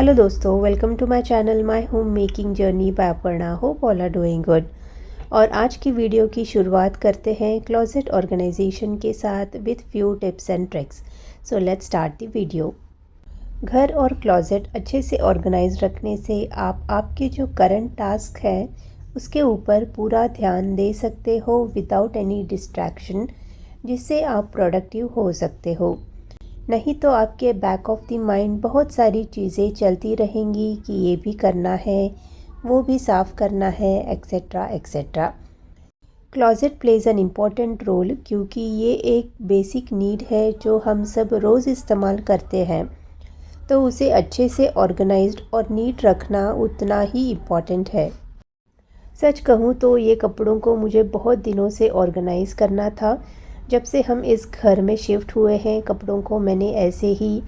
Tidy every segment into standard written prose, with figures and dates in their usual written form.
Hello दोस्तों, welcome to my channel my home making journey by Aparna. Hope all are doing good. और आज की video की शुरुआत करते हैं क्लोजेट ऑर्गेनाइजेशन के साथ with few tips and tricks. So let's start the video. घर और क्लोजेट अच्छे से ऑर्गेनाइज रखने से आप आपके जो करंट टास्क है उसके ऊपर पूरा ध्यान दे सकते हो विदाउट एनी डिस्ट्रैक्शन, जिससे आप प्रोडक्टिव हो सकते हो। नहीं तो आपके बैक ऑफ द माइंड बहुत सारी चीज़ें चलती रहेंगी कि ये भी करना है, वो भी साफ़ करना है, etcetera etcetera. Closet plays an important role क्योंकि ये एक बेसिक नीड है जो हम सब रोज़ इस्तेमाल करते हैं, तो उसे अच्छे से ऑर्गेनाइज्ड और नीट रखना उतना ही इम्पॉर्टेंट है। सच कहूँ तो ये कपड़ों को मुझे बहुत दिनों से ऑर्गेनाइज़ करना था। जब से हम इस घर में शिफ्ट हुए हैं, कपड़ों को मैंने ऐसे ही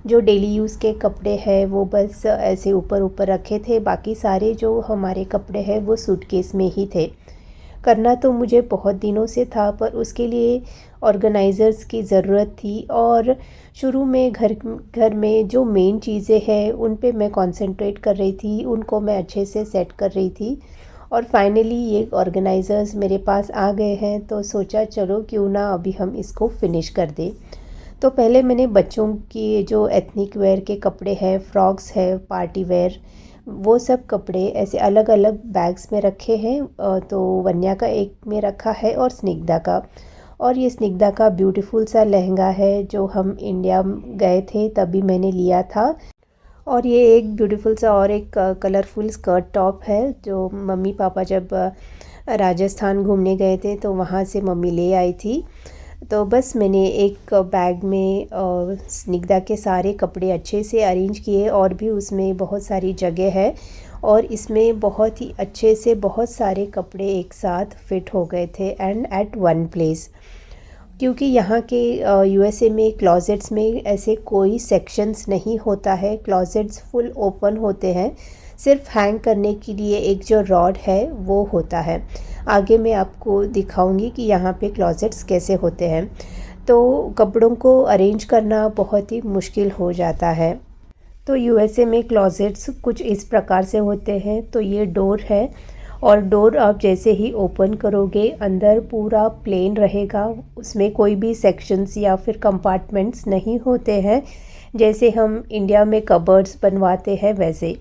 जो डेली यूज़ के कपड़े हैं वो बस ऐसे ऊपर ऊपर रखे थे। बाकी सारे जो हमारे कपड़े हैं वो सूटकेस में ही थे। करना तो मुझे बहुत दिनों से था, पर उसके लिए ऑर्गेनाइज़र्स की ज़रूरत थी। और शुरू में घर में जो मेन चीज़ें हैं उन पे मैं कंसंट्रेट कर रही थी, उनको मैं अच्छे से सेट कर रही थी। और फाइनली ये ऑर्गेनाइज़र्स मेरे पास आ गए हैं, तो सोचा चलो क्यों ना अभी हम इसको फिनिश कर दें। तो पहले मैंने बच्चों की जो एथनिक वेयर के कपड़े हैं, फ्रॉक्स है, पार्टी वेयर, वो सब कपड़े ऐसे अलग अलग बैग्स में रखे हैं। तो वन्या का एक में रखा है और स्निग्धा का। और ये स्निग्धा का ब्यूटीफुल सा लहंगा है जो हम इंडिया गए थे तभी मैंने लिया था। और ये एक ब्यूटीफुल सा और एक कलरफुल स्कर्ट टॉप है जो मम्मी पापा जब राजस्थान घूमने गए थे तो वहाँ से मम्मी ले आई थी। तो बस मैंने एक बैग में स्निग्धा के सारे कपड़े अच्छे से अरेंज किए, और भी उसमें बहुत सारी जगह है और इसमें बहुत ही अच्छे से बहुत सारे कपड़े एक साथ फिट हो गए थे एंड एट वन प्लेस। क्योंकि यहाँ के यूएसए में क्लोजेट्स में ऐसे कोई सेक्शंस नहीं होता है, क्लोजेट्स फुल ओपन होते हैं। सिर्फ हैंग करने के लिए एक जो रॉड है वो होता है। आगे मैं आपको दिखाऊंगी कि यहाँ पे क्लोजेट्स कैसे होते हैं। तो कपड़ों को अरेंज करना बहुत ही मुश्किल हो जाता है। तो यूएसए में क्लोजेट्स कुछ इस प्रकार से होते हैं। तो ये डोर है और डोर आप जैसे ही ओपन करोगे अंदर पूरा प्लेन रहेगा, उसमें कोई भी सेक्शंस या फिर कंपार्टमेंट्स नहीं होते हैं जैसे हम इंडिया में कबर्ड्स बनवाते हैं वैसे।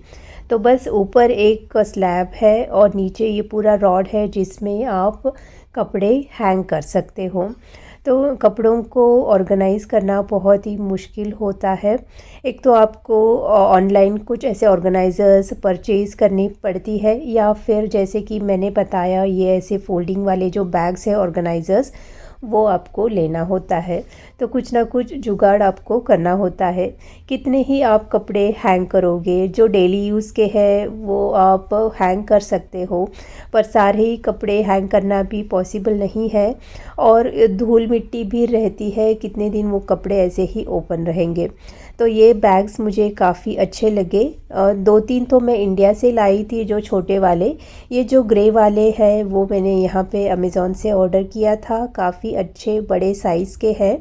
तो बस ऊपर एक स्लैब है और नीचे ये पूरा रॉड है जिसमें आप कपड़े हैंग कर सकते हो। तो कपड़ों को ऑर्गेनाइज़ करना बहुत ही मुश्किल होता है। एक तो आपको ऑनलाइन कुछ ऐसे ऑर्गेनाइज़र्स परचेज़ करनी पड़ती है, या फिर जैसे कि मैंने बताया ये ऐसे फोल्डिंग वाले जो बैग्स हैं ऑर्गेनाइज़र्स, वो आपको लेना होता है। तो कुछ ना कुछ जुगाड़ आपको करना होता है। कितने ही आप कपड़े हैंग करोगे, जो डेली यूज़ के हैं वो आप हैंग कर सकते हो, पर सारे ही कपड़े हैंग करना भी पॉसिबल नहीं है। और धूल मिट्टी भी रहती है, कितने दिन वो कपड़े ऐसे ही ओपन रहेंगे। तो ये बैग्स मुझे काफ़ी अच्छे लगे। 2-3 तो मैं इंडिया से लाई थी जो छोटे वाले। ये जो ग्रे वाले हैं वो मैंने यहाँ पे अमेज़ॉन से ऑर्डर किया था, काफ़ी अच्छे बड़े साइज़ के हैं।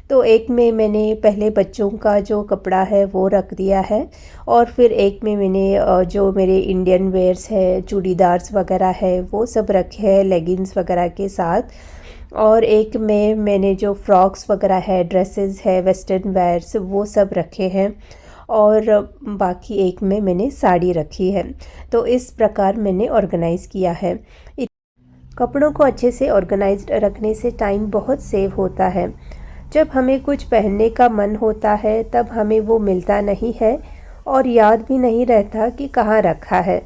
तो एक में मैंने पहले बच्चों का जो कपड़ा है वो रख दिया है, और फिर एक में मैंने जो मेरे इंडियन वेयर्स है, चूड़ीदार्स वगैरह है वो सब रखे हैं लेगिंग्स वगैरह के साथ। और एक में मैंने जो फ्रॉक्स वगैरह है, ड्रेसेस है, वेस्टर्न वेयर्स वो सब रखे हैं। और बाकी एक में मैंने साड़ी रखी है। तो इस प्रकार मैंने ऑर्गेनाइज़ किया है। कपड़ों को अच्छे से ऑर्गेनाइज्ड रखने से टाइम बहुत सेव होता है। जब हमें कुछ पहनने का मन होता है तब हमें वो मिलता नहीं है और याद भी नहीं रहता कि कहाँ रखा है।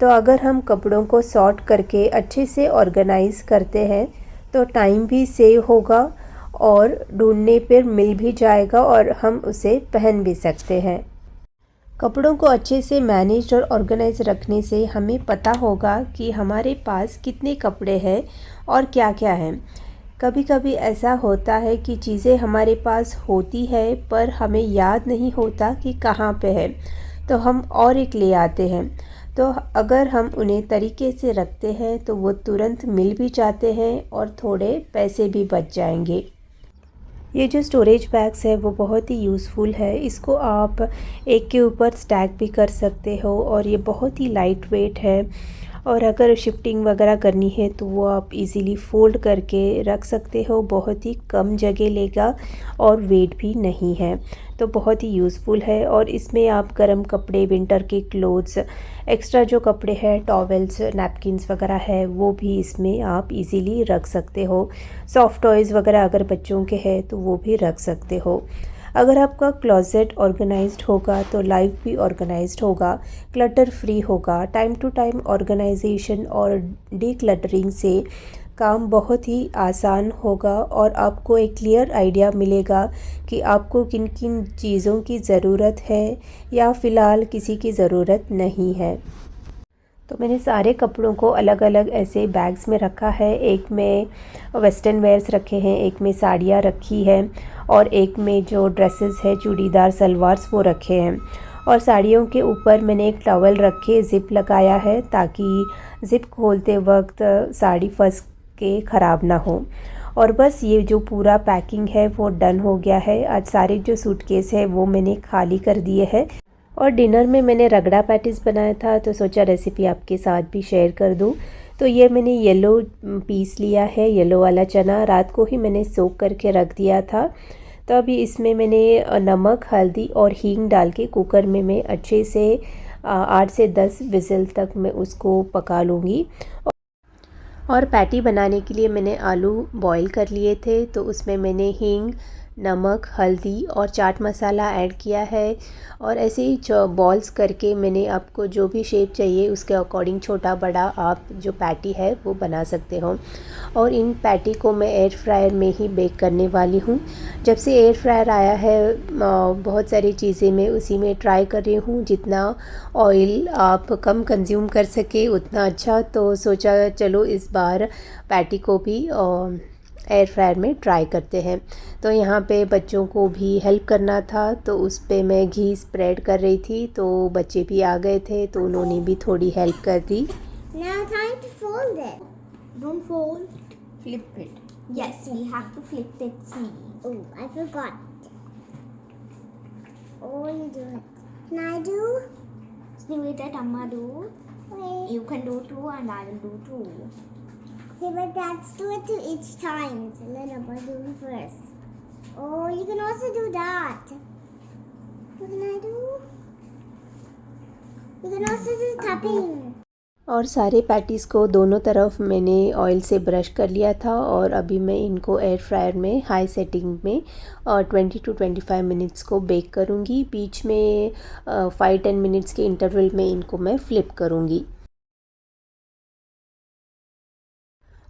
तो अगर हम कपड़ों को सॉर्ट करके अच्छे से ऑर्गेनाइज़ करते हैं तो टाइम भी सेव होगा और ढूंढने पर मिल भी जाएगा और हम उसे पहन भी सकते हैं। कपड़ों को अच्छे से मैनेज और ऑर्गेनाइज रखने से हमें पता होगा कि हमारे पास कितने कपड़े हैं और क्या क्या हैं। कभी कभी ऐसा होता है कि चीज़ें हमारे पास होती है पर हमें याद नहीं होता कि कहाँ पे है, तो हम और एक ले आते हैं। तो अगर हम उन्हें तरीके से रखते हैं तो वो तुरंत मिल भी जाते हैं और थोड़े पैसे भी बच जाएंगे। ये जो स्टोरेज बैग्स है वो बहुत ही यूज़फुल है। इसको आप एक के ऊपर स्टैक भी कर सकते हो और ये बहुत ही लाइट वेट है। और अगर शिफ्टिंग वगैरह करनी है तो वो आप इजीली फोल्ड करके रख सकते हो। बहुत ही कम जगह लेगा और वेट भी नहीं है, तो बहुत ही यूज़फुल है। और इसमें आप गर्म कपड़े, विंटर के क्लोथ्स, एक्स्ट्रा जो कपड़े हैं, टॉवेल्स, नैपकिन्स वगैरह है, वो भी इसमें आप इजीली रख सकते हो। सॉफ्ट टॉयज़ वगैरह अगर बच्चों के हैं तो वो भी रख सकते हो। अगर आपका क्लोज़ेट ऑर्गेनाइज्ड होगा तो लाइफ भी ऑर्गेनाइज्ड होगा, क्लटर फ्री होगा। टाइम टू टाइम ऑर्गेनाइजेशन और डीक्लटरिंग से काम बहुत ही आसान होगा और आपको एक क्लियर आइडिया मिलेगा कि आपको किन किन चीज़ों की ज़रूरत है या फ़िलहाल किसी की ज़रूरत नहीं है। तो मैंने सारे कपड़ों को अलग अलग ऐसे बैग्स में रखा है। एक में वेस्टर्न वेयर्स रखे हैं, एक में साड़ियाँ रखी है और एक में जो ड्रेसेस है, चूड़ीदार सलवार्स, वो रखे हैं। और साड़ियों के ऊपर मैंने एक टॉवल रख के ज़िप लगाया है ताकि ज़िप खोलते वक्त साड़ी फंस के ख़राब ना हो। और बस ये जो पूरा पैकिंग है वो डन हो गया है। आज सारे जो सूटकेस है वो मैंने खाली कर दिए हैं। और डिनर में मैंने रगड़ा पैटीज़ बनाया था तो सोचा रेसिपी आपके साथ भी शेयर कर दूं। तो ये मैंने येलो पीस लिया है, येलो वाला चना रात को ही मैंने सोक करके रख दिया था। तो अभी इसमें मैंने नमक, हल्दी और हींग डाल के कुकर में मैं अच्छे से 8 से 10 विज़ल तक मैं उसको पका लूँगी। और पैटी बनाने के लिए मैंने आलू बॉईल कर लिए थे, तो उसमें मैंने हींग, नमक, हल्दी और चाट मसाला ऐड किया है। और ऐसे ही बॉल्स करके मैंने, आपको जो भी शेप चाहिए उसके अकॉर्डिंग छोटा बड़ा आप जो पैटी है वो बना सकते हो। और इन पैटी को मैं एयर फ्रायर में ही बेक करने वाली हूँ। जब से एयर फ्रायर आया है बहुत सारी चीज़ें मैं उसी में ट्राई कर रही हूँ। जितना ऑयल आप कम कंज्यूम कर सके उतना अच्छा, तो सोचा चलो इस बार पैटी को भी एयर फ्रायर में ट्राई करते हैं। तो यहाँ पे बच्चों को भी हेल्प करना था तो उस पे मैं घी स्प्रेड कर रही थी, तो बच्चे भी आ गए थे तो उन्होंने भी थोड़ी हेल्प कर दी। Now time to fold it. Don't fold, flip it. Yes, we have to flip it. See. Oh, I forgot. Oh, you do it. Can I do? Do it that Amma do. Wait. You can do too and I will do too. Okay, but let's do it to each time. So let Abba do it first. Oh, you can also do that. What can I do? You can also do tapping. और सारे patties को दोनों तरफ मैंने oil से brush कर लिया था और अभी मैं इनको एयर फ्रायर में हाई सेटिंग में 20 to 25 मिनट्स को बेक करूँगी। बीच में 5-10 मिनट्स के इंटरवल में इनको मैं फ्लिप करूँगी।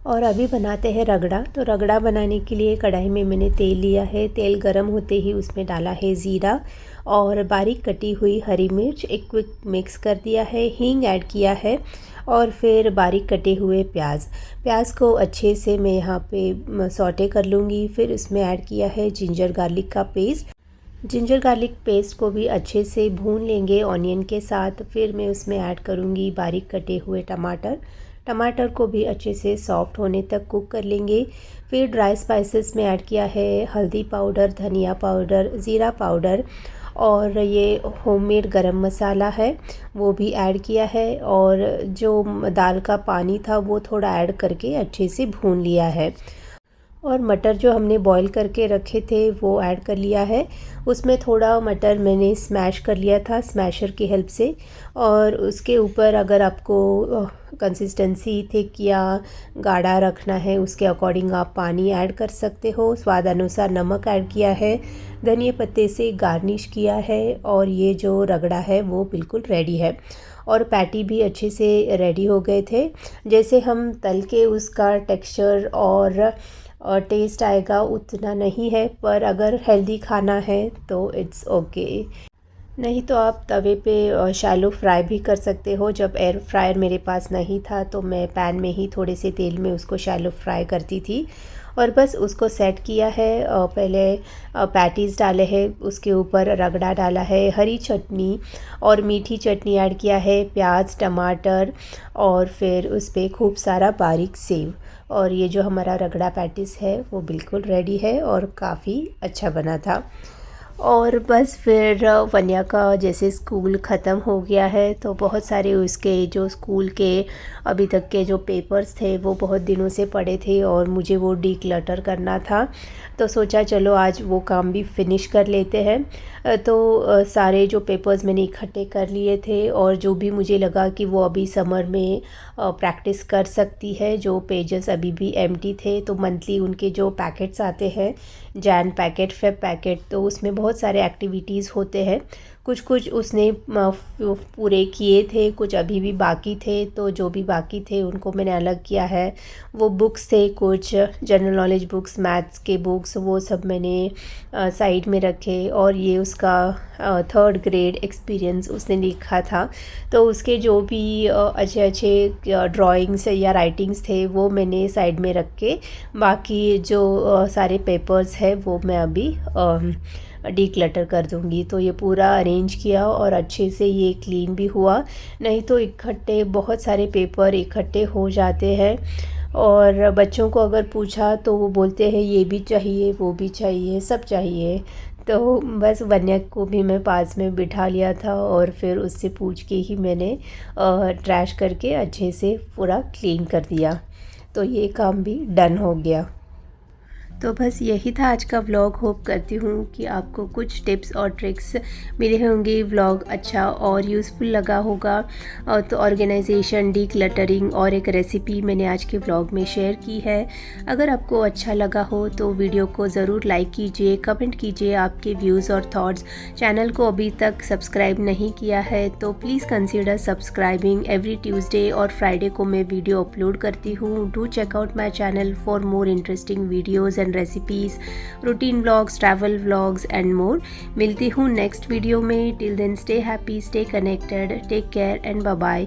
और अभी बनाते हैं रगड़ा। तो रगड़ा बनाने के लिए कढ़ाई में मैंने तेल लिया है। तेल गरम होते ही उसमें डाला है ज़ीरा और बारीक कटी हुई हरी मिर्च, एक क्विक मिक्स कर दिया है, हींग ऐड किया है और फिर बारीक कटे हुए प्याज को अच्छे से मैं यहाँ पे सौटे कर लूँगी। फिर उसमें ऐड किया है जिंजर गार्लिक का पेस्ट। जिंजर गार्लिक पेस्ट को भी अच्छे से भून लेंगे ऑनियन के साथ। फिर मैं उसमें ऐड करूँगी बारीक कटे हुए टमाटर को भी अच्छे से सॉफ्ट होने तक कुक कर लेंगे। फिर ड्राई स्पाइसेस में ऐड किया है हल्दी पाउडर, धनिया पाउडर, ज़ीरा पाउडर और ये होममेड गरम मसाला है वो भी ऐड किया है। और जो दाल का पानी था वो थोड़ा ऐड करके अच्छे से भून लिया है। और मटर जो हमने बॉईल करके रखे थे वो ऐड कर लिया है। उसमें थोड़ा मटर मैंने स्मैश कर लिया था स्मैशर की हेल्प से। और उसके ऊपर अगर आपको कंसिस्टेंसी थिक या गाढ़ा रखना है उसके अकॉर्डिंग आप पानी ऐड कर सकते हो। स्वाद अनुसार नमक ऐड किया है, धनिया पत्ते से गार्निश किया है और ये जो रगड़ा है वो बिल्कुल रेडी है। और पैटी भी अच्छे से रेडी हो गए थे। जैसे हम तल के उसका टेक्सचर और टेस्ट आएगा उतना नहीं है, पर अगर हेल्दी खाना है तो इट्स ओके। नहीं तो आप तवे पे शैलो फ्राई भी कर सकते हो। जब एयर फ्रायर मेरे पास नहीं था तो मैं पैन में ही थोड़े से तेल में उसको शैलो फ्राई करती थी। और बस उसको सेट किया है। पहले पैटीज़ डाले हैं, उसके ऊपर रगड़ा डाला है, हरी चटनी और मीठी चटनी ऐड किया है, प्याज टमाटर और फिर उस पर खूब सारा बारीक सेव। और ये जो हमारा रगड़ा पैटीज़ है वो बिल्कुल रेडी है और काफ़ी अच्छा बना था। और बस फिर वन्या का जैसे स्कूल ख़त्म हो गया है तो बहुत सारे उसके जो स्कूल के अभी तक के जो पेपर्स थे वो बहुत दिनों से पड़े थे और मुझे वो डीक्लटर करना था। तो सोचा चलो आज वो काम भी फिनिश कर लेते हैं। तो सारे जो पेपर्स मैंने इकट्ठे कर लिए थे और जो भी मुझे लगा कि वो अभी समर में प्रैक्टिस कर सकती है, जो पेजेस अभी भी एम्प्टी थे। तो मंथली उनके जो पैकेट्स आते हैं, जैन पैकेट फेब पैकेट, तो उसमें बहुत सारे एक्टिविटीज़ होते हैं। कुछ कुछ उसने पूरे किए थे, कुछ अभी भी बाकी थे। तो जो भी बाकी थे उनको मैंने अलग किया है। वो बुक्स थे, कुछ जनरल नॉलेज बुक्स, मैथ्स के बुक्स, वो सब मैंने साइड में रखे। और ये उसका 3rd ग्रेड एक्सपीरियंस उसने लिखा था, तो उसके जो भी अच्छे अच्छे ड्राइंग्स या राइटिंग्स थे वो मैंने साइड में रख के बाकी जो सारे पेपर्स है वो मैं अभी डीक्लटर कर दूँगी। तो ये पूरा अरेंज किया और अच्छे से ये क्लीन भी हुआ। नहीं तो इकट्ठे बहुत सारे पेपर इकट्ठे हो जाते हैं और बच्चों को अगर पूछा तो वो बोलते हैं ये भी चाहिए, वो भी चाहिए, सब चाहिए। तो बस वन्या को भी मैं पास में बिठा लिया था और फिर उससे पूछ के ही मैंने ट्रैश करके अच्छे से पूरा क्लीन कर दिया। तो ये काम भी डन हो गया। तो बस यही था आज का व्लॉग। होप करती हूँ कि आपको कुछ टिप्स और ट्रिक्स मिले होंगे, व्लॉग अच्छा और यूज़फुल लगा होगा। और तो ऑर्गेनाइजेशन, डीक्लटरिंग और एक रेसिपी मैंने आज के व्लॉग में शेयर की है। अगर आपको अच्छा लगा हो तो वीडियो को ज़रूर लाइक कीजिए, कमेंट कीजिए आपके व्यूज़ और थॉट्स। चैनल को अभी तक सब्सक्राइब नहीं किया है तो please consider subscribing. Every Tuesday और फ्राइडे को मैं वीडियो अपलोड करती हूँ। Do check out my channel for more interesting videos and recipes, routine vlogs, travel vlogs and more. मिलती हूँ नेक्स्ट वीडियो में। Till then stay happy, stay connected, take care and bye bye.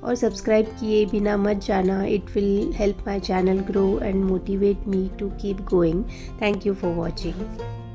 और subscribe किए बिना मत जाना, it will help my channel grow and motivate me to keep going. Thank you for watching.